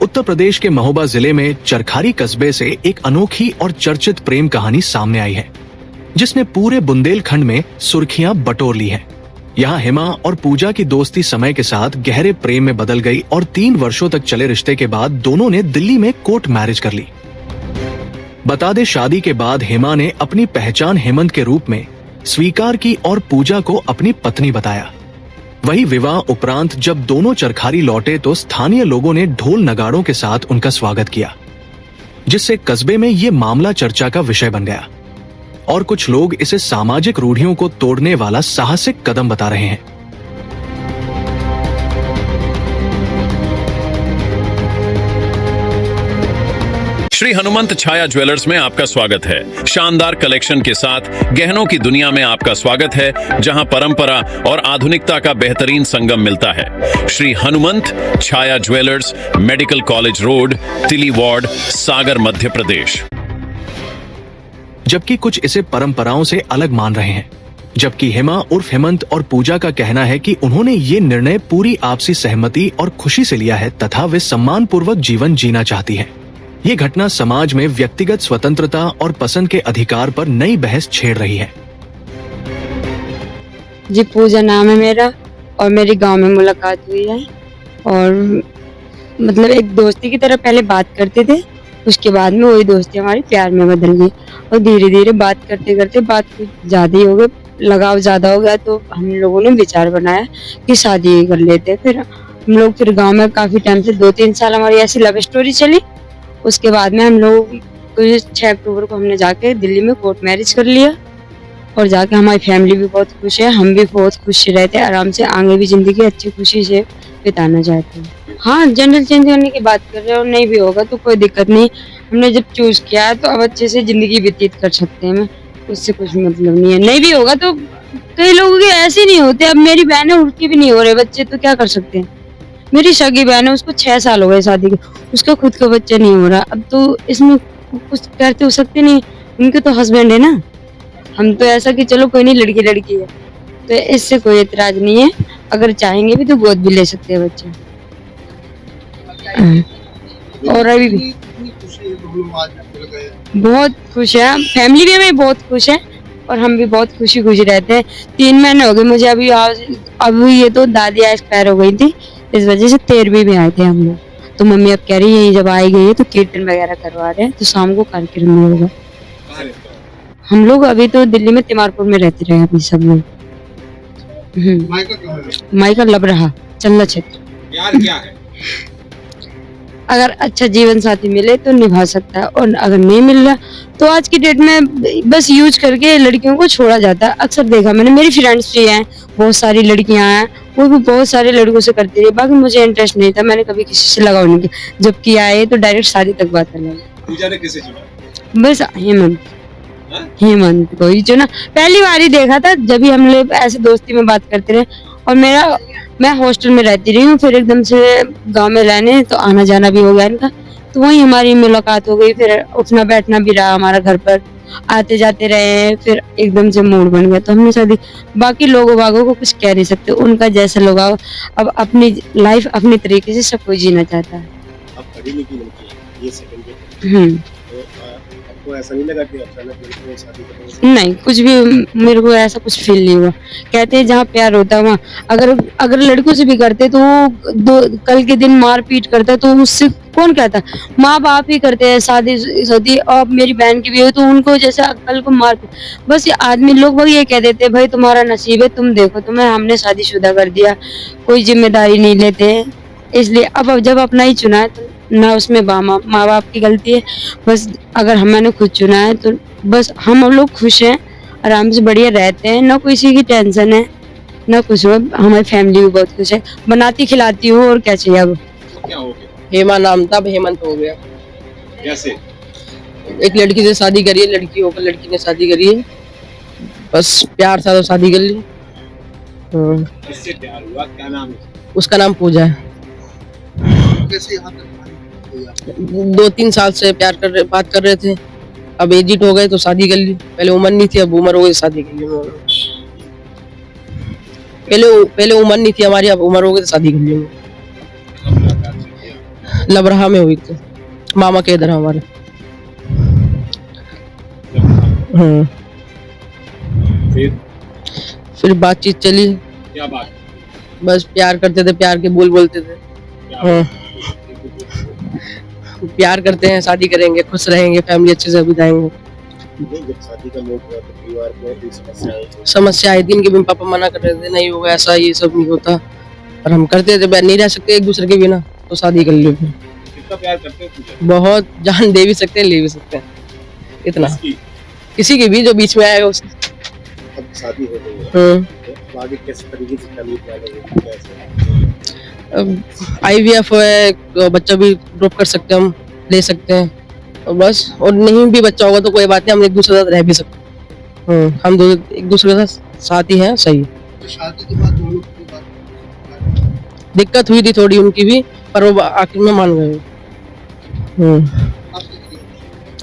उत्तर प्रदेश के महोबा जिले में चरखारी कस्बे से एक अनोखी और चर्चित प्रेम कहानी सामने आई है, जिसने पूरे बुंदेलखंड में सुर्खियां बटोर ली हैं। यहाँ हिमा और पूजा की दोस्ती समय के साथ गहरे प्रेम में बदल गई और 3 वर्षों तक चले रिश्ते के बाद दोनों ने दिल्ली में कोर्ट मैरिज कर ली। बता दे, शादी के बाद हिमा ने अपनी पहचान हेमंत के रूप में स्वीकार की और पूजा को अपनी पत्नी बताया। वही विवाह उपरांत जब दोनों चरखारी लौटे तो स्थानीय लोगों ने ढोल नगाड़ों के साथ उनका स्वागत किया, जिससे कस्बे में ये मामला चर्चा का विषय बन गया और कुछ लोग इसे सामाजिक रूढ़ियों को तोड़ने वाला साहसिक कदम बता रहे हैं। श्री हनुमंत छाया ज्वेलर्स में आपका स्वागत है। शानदार कलेक्शन के साथ गहनों की दुनिया में आपका स्वागत है, जहां परंपरा और आधुनिकता का बेहतरीन संगम मिलता है। श्री हनुमंत छाया ज्वेलर्स, मेडिकल कॉलेज रोड, तिली वार्ड, सागर, मध्य प्रदेश। जबकि कुछ इसे परंपराओं से अलग मान रहे हैं, जबकि हिमा उर्फ हेमंत और पूजा का कहना है कि उन्होंने ये निर्णय पूरी आपसी सहमति और खुशी से लिया है तथा वे सम्मानपूर्वक जीवन जीना चाहती हैं। ये घटना समाज में व्यक्तिगत स्वतंत्रता और पसंद के अधिकार पर नई बहस छेड़ रही है। जी, पूजा नाम है मेरा और मेरी गांव में मुलाकात हुई है और मतलब एक दोस्ती की तरह पहले बात करते थे, उसके बाद में वही दोस्ती हमारी प्यार में बदल गई और धीरे धीरे बात करते करते बात कुछ ज्यादा ही हो गई, लगाव ज्यादा हो गया, तो हम लोगों ने विचार बनाया कि शादी कर लेते। फिर हम लोग फिर गांव में काफी टाइम से 2-3 साल हमारी ऐसी लव स्टोरी चली। उसके बाद में हम लोग 6 अक्टूबर को हमने जाके दिल्ली में कोर्ट मैरिज कर लिया और जाके हमारी फैमिली भी बहुत खुश है, हम भी बहुत खुश रहते हैं, आराम से आगे भी जिंदगी अच्छी खुशी से बिताना चाहते हैं। हाँ, जनरल चेंज करने की बात कर रहे हो, नहीं भी होगा तो कोई दिक्कत नहीं। हमने जब चूज किया है तो अब अच्छे से जिंदगी व्यतीत कर सकते हैं, उससे कुछ मतलब नहीं है। नहीं भी होगा तो कई लोगों के ऐसे नहीं होते। अब मेरी बहन है, उनके भी नहीं हो रहे बच्चे, तो क्या कर सकते हैं। मेरी सगी बहन है, उसको 6 साल हो गए शादी के, उसका खुद का बच्चा नहीं हो रहा। अब तो इसमें कुछ करते हो सकते नहीं, उनके तो हस्बैंड है ना। हम तो ऐसा कि चलो कोई नहीं, लड़की लड़की है, तो इससे कोई एतराज नहीं है। अगर चाहेंगे भी तो गोद भी ले सकते हैं बच्चे। और अभी भी बहुत खुश है, फैमिली भी हमें बहुत खुश है और हम भी बहुत खुशी खुशी रहते हैं। 3 महीने हो गए मुझे अभी ये तो दादी एक्सपायर हो गई थी, इस वजह से 13वीं में आए थे हम लोग। तो मम्मी अब कह रही है जब आई गई है तो कीर्तन वगैरह करवा रहे हैं, तो शाम को कार्यक्रम भी होगा। हम लोग अभी तो दिल्ली में तिमारपुर में रहते रहे अभी सब लोग। मायका लबरहा, चंदा क्षेत्र। यार क्या है, अगर अच्छा जीवन साथी मिले तो निभा सकता है और अगर नहीं मिल रहा तो आज की डेट में बस यूज करके लड़कियों को छोड़ा जाता है। अक्सर देखा मैंने, मेरी फ्रेंड्स भी हैं, बहुत सारी लड़कियां हैं, वो भी बहुत सारे लड़कों से करती रही। बाकी मुझे इंटरेस्ट नहीं था, मैंने कभी किसी से लगाव नहीं किया। जब किया है तो डायरेक्ट शादी तक बात करना। पूजा ने किसे चुना? बस हेमंत को ही चुना। पहली बार ही देखा था, जब भी हम लोग ऐसे दोस्ती में बात करते रहे। और मैं हॉस्टल में रहती रही हूँ, फिर एकदम से गांव में रहने तो आना जाना भी हो गया इनका, तो वही हमारी मुलाकात हो गई। फिर उठना बैठना भी रहा हमारा, घर पर आते जाते रहे, फिर एकदम से मूड बन गया तो हमने शादी। बाकी लोगों बागों को कुछ कह नहीं सकते, उनका जैसा लोग आओ। अब अपनी लाइफ अपने तरीके से सब कोई जीना चाहता है। अब पढ़ी लिखी लड़की है, ये सेकंड तो आपको ऐसा नहीं लगा कि अचानक लड़की को शादी करेंगे? नहीं, कुछ भी मेरे को ऐसा कुछ फील नहीं हुआ। कहते हैं जहाँ प्यार होता है वहाँ, अगर लड़कों से भी करते तो कल के दिन मार पीट करता तो उससे कौन कहता, माँ बाप ही करते हैं शादी। और मेरी बहन की भी हो तो उनको जैसे कल को मार, बस ये आदमी लोग ये कह देते भाई तुम्हारा नसीब है, तुम देखो तुम्हें हमने शादीशुदा कर दिया, कोई जिम्मेदारी नहीं लेते। इसलिए अब जब अपना ही चुना है तो ना उसमें माँ बाप की गलती है, बस अगर मैंने खुद चुना है तो बस हम लोग खुश हैं, आराम से बढ़िया रहते हैं, ना किसी की टेंशन है ना कुछ हो। हमारी फैमिली भी बहुत खुश है, बनाती खिलाती हूँ और क्या चाहिए। अब क्या हो गया? हेमा नाम था, अब हेमंत हो गया। कैसे? एक लड़की से शादी करी है, लड़की होकर लड़की ने शादी करी है, बस प्यार था तो शादी कर ली। किससे प्यार हुआ, क्या नाम है? उसका नाम पूजा है। कैसे यहाँ तक 2-3 साल से बात कर रहे थे, अब एजिट हो गए तो शादी कर ली। पहले उम्र नहीं थी, अब उम्र हो गई, शादी कर ली। पहले उम्र नहीं थी हमारी, अब उम्र हो गई तो शादी कर ली। लबरहा में हुई थी, मामा के इधर हमारे। फिर बातचीत चली। क्या बात? बस प्यार करते थे, प्यार के बोल बोलते थे। प्यार करते हैं, शादी करेंगे, खुश रहेंगे, फैमिली अच्छे से बिताएंगे। जब शादी का मूड हुआ तो परिवार में भी समस्या आई थी, इनके भी पापा मना कर रहे थे, नहीं होगा ऐसा, ये सब नहीं होता। और हम करते थे, नहीं रह सकते एक दूसरे के बिना, तो शादी कर लो। कितना प्यार करते हो? बहुत, जान दे भी सकते हैं, ले भी सकते हैं, इतना। किसी के भी जो बीच में आएगा उसकी। अब शादी हो गई है, तो आगे किस तरीके से फैमिली प्लान है? IVF है, तो बच्चा भी ड्रॉप कर सकते हैं, हम ले सकते हैं, और बस। और नहीं भी बच्चा होगा तो कोई बात नहीं, हम एक दूसरे के साथ रह भी सकते हैं। हम दो एक दूसरे के साथ ही हैं, सही है। तो शादी के बाद दोनों की बात दिक्कत हुई थी थोड़ी उनकी भी, पर वो आखिर में मान गए।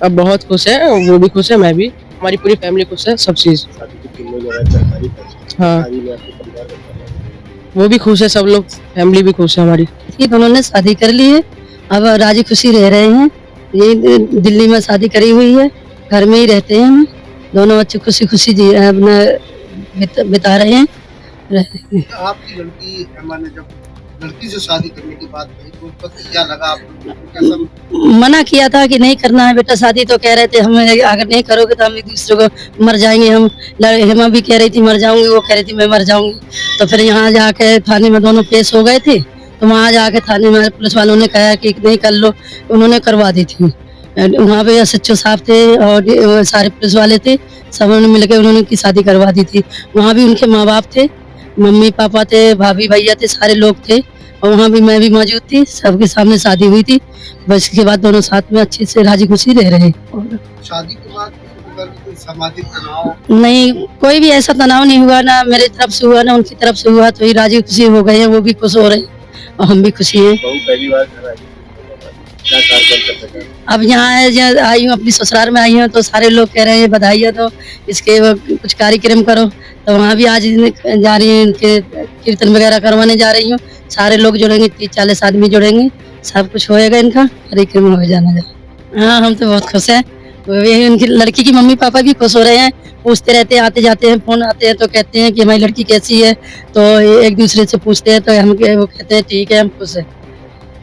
अब बहुत खुश है, वो भी खुश है, मैं भी, हमारी पूरी फैमिली खुश है, सब चीज। हाँ, वो भी खुश है, सब लोग, फैमिली भी खुश है हमारी। दोनों ने शादी कर ली है, अब राजी खुशी रह रहे हैं। ये दिल्ली में शादी करी हुई है, घर में ही रहते हैं हम दोनों, अच्छे खुशी खुशी अपना बिता रहे हैं। आपकी लड़की एम्मा ने जब लड़की से शादी करने की बात कही तो उस वक्त क्या लगा आपको? कैसा मना किया था कि नहीं करना है बेटा शादी, तो कह रहे थे हम अगर नहीं करोगे तो हम एक दूसरे को मर जाएंगे। हम हेमा भी कह रही थी मर जाऊंगी, वो कह रही थी मैं मर जाऊंगी। तो फिर यहाँ जाके थाने में दोनों पेश हो गए थे, तो वहाँ जाके थाने में पुलिस वालों ने कहा कि नहीं कर लो, उन्होंने करवा दी थी। वहाँ पे SHO साहब थे और सारे पुलिस वाले थे, सब उन्होंने मिलकर उन्होंने की शादी करवा दी थी। वहाँ भी उनके माँ बाप थे, मम्मी पापा थे, भाभी भैया थे, सारे लोग थे, और वहाँ भी मैं भी मौजूद थी, सबके सामने शादी हुई थी। बस इसके बाद दोनों साथ में अच्छे से राजी खुशी रह रहे। शादी के बाद कोई सामाजिक तनाव नहीं, कोई भी ऐसा तनाव नहीं हुआ, ना मेरे तरफ से हुआ ना उनकी तरफ से हुआ, तो ये राजी खुशी हो गए हैं, वो भी खुश हो रहे हैं और हम भी खुशी हैं। पहली बार घर आई, क्या कार्यक्रम करते हैं? अब यहाँ आई हूँ, अपनी ससुराल में आई हूँ, तो सारे लोग कह रहे हैं बधाई है, तो इसके कुछ कार्यक्रम करो। तो वहाँ भी आज जा रही हूँ, इनके कीर्तन वगैरह करवाने जा रही हूँ। सारे लोग जुड़ेंगे, 30-40 आदमी जुड़ेंगे, सब कुछ होएगा, इनका कार्यक्रम हो जाना। हाँ, हम तो बहुत खुश हैं। उनकी लड़की की मम्मी पापा भी खुश हो रहे हैं, पूछते रहते हैं, आते जाते हैं, फोन आते हैं तो कहते हैं कि हमारी लड़की कैसी है, तो एक दूसरे से पूछते हैं, तो हम वो कहते हैं ठीक है, हम खुश हैं।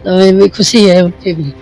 तो खुशी है उनकी भी।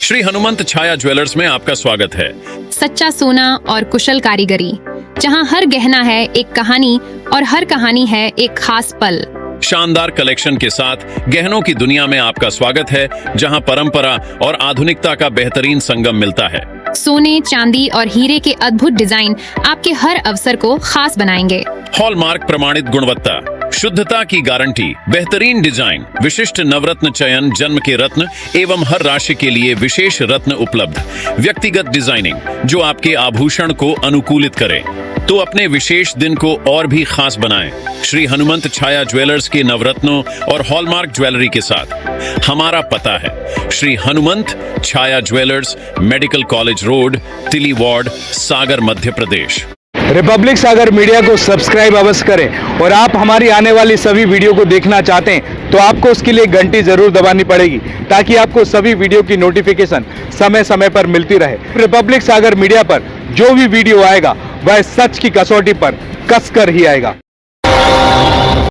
श्री हनुमंत छाया ज्वेलर्स में आपका स्वागत है। सच्चा सोना और कुशल कारीगरी, जहां हर गहना है एक कहानी और हर कहानी है एक खास पल। शानदार कलेक्शन के साथ गहनों की दुनिया में आपका स्वागत है, जहां परंपरा और आधुनिकता का बेहतरीन संगम मिलता है। सोने, चांदी और हीरे के अद्भुत डिजाइन आपके हर अवसर को खास बनाएंगे। हॉलमार्क प्रमाणित गुणवत्ता, शुद्धता की गारंटी, बेहतरीन डिजाइन, विशिष्ट नवरत्न चयन, जन्म के रत्न एवं हर राशि के लिए विशेष रत्न उपलब्ध, व्यक्तिगत डिजाइनिंग जो आपके आभूषण को अनुकूलित करे, तो अपने विशेष दिन को और भी खास बनाएं। श्री हनुमंत छाया ज्वेलर्स के नवरत्नों और हॉलमार्क ज्वेलरी के साथ हमारा पता है श्री हनुमंत छाया ज्वेलर्स, मेडिकल कॉलेज रोड, तिली वार्ड, सागर, मध्य प्रदेश। रिपब्लिक सागर मीडिया को सब्सक्राइब अवश्य करें, और आप हमारी आने वाली सभी वीडियो को देखना चाहते हैं तो आपको उसके लिए घंटी जरूर दबानी पड़ेगी, ताकि आपको सभी वीडियो की नोटिफिकेशन समय समय पर मिलती रहे। रिपब्लिक सागर मीडिया पर जो भी वीडियो आएगा वह सच की कसौटी पर कसकर ही आएगा।